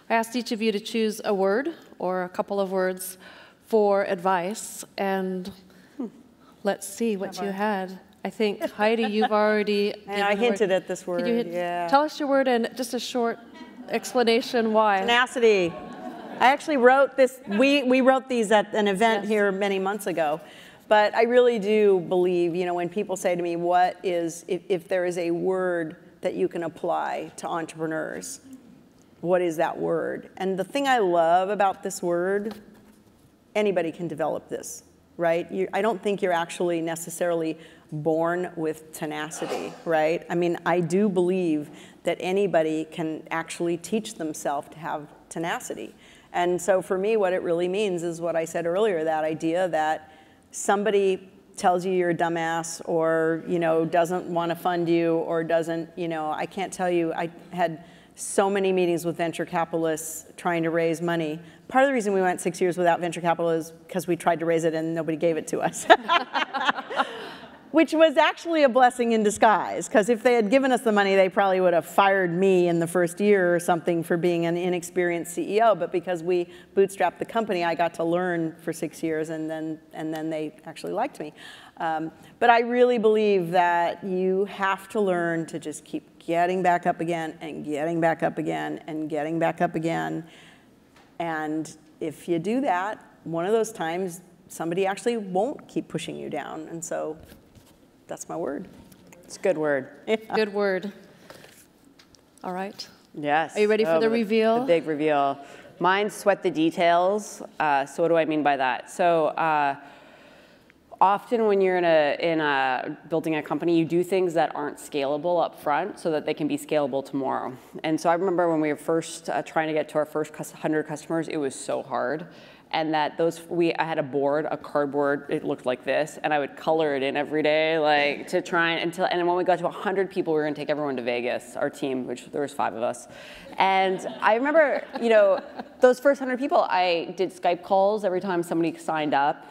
I asked each of you to choose a word or a couple of words for advice, and let's see what you had. I think, Heidi, you've already... And I hinted at this word, yeah. Tell us your word and just a short explanation why. Tenacity. I actually wrote this, we wrote these at an event here many months ago, but I really do believe, you know, when people say to me, what is, if there is a word that you can apply to entrepreneurs, what is that word? And the thing I love about this word, anybody can develop this, right? I don't think you're actually necessarily born with tenacity, right? I mean, I do believe that anybody can actually teach themselves to have tenacity. And so for me, what it really means is what I said earlier, that idea that somebody tells you you're a dumbass, or, you know, doesn't want to fund you, or doesn't, you know, I can't tell you, I had so many meetings with venture capitalists trying to raise money. Part of the reason we went 6 years without venture capital is because we tried to raise it and nobody gave it to us. Which was actually a blessing in disguise, because if they had given us the money, they probably would have fired me in the first year or something for being an inexperienced CEO. But because we bootstrapped the company, I got to learn for 6 years, and then they actually liked me. But I really believe that you have to learn to just keep getting back up again and getting back up again and getting back up again. And if you do that, one of those times, somebody actually won't keep pushing you down. And so that's my word. It's a good word. Yeah. Good word. All right. Yes. Are you ready for the reveal? The big reveal. Mine's sweat the details. So what do I mean by that? So often when you're building a company, you do things that aren't scalable up front so that they can be scalable tomorrow. And so I remember when we were first trying to get to our first 100 customers, it was so hard. And that I had a board, a cardboard, it looked like this, and I would color it in every day, like, to try and when we got to 100 people, we were gonna take everyone to Vegas, our team, which there was 5 of us. And I remember, you know, those first 100 people, I did Skype calls every time somebody signed up.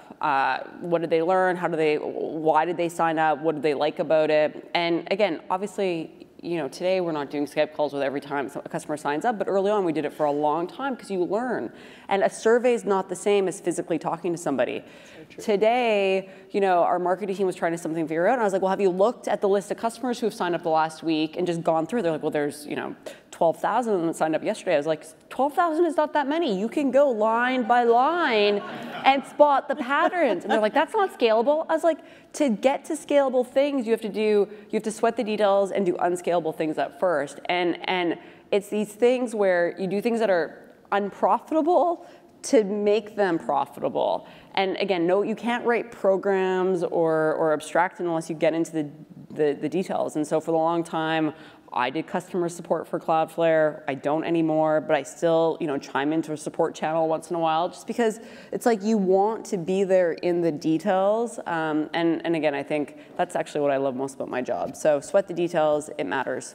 What did they learn? Why did they sign up? What did they like about it? And again, obviously, you know, today we're not doing Skype calls with every time a customer signs up, but early on we did it for a long time because you learn. And a survey is not the same as physically talking to somebody. So today, you know, our marketing team was trying to figure out, and I was like, well, have you looked at the list of customers who have signed up the last week and just gone through? They're like, well, there's, you know, 12,000 of them that signed up yesterday. I was like, 12,000 is not that many. You can go line by line and spot the patterns. And they're like, that's not scalable. I was like, to get to scalable things, you have to sweat the details and do unscalable things at first. And it's these things where you do things that are unprofitable to make them profitable. And again, no, you can't write programs or abstract unless you get into the details. And so for a long time, I did customer support for Cloudflare. I don't anymore, but I still, you know, chime into a support channel once in a while, just because it's like you want to be there in the details. And again, I think that's actually what I love most about my job. So sweat the details, it matters.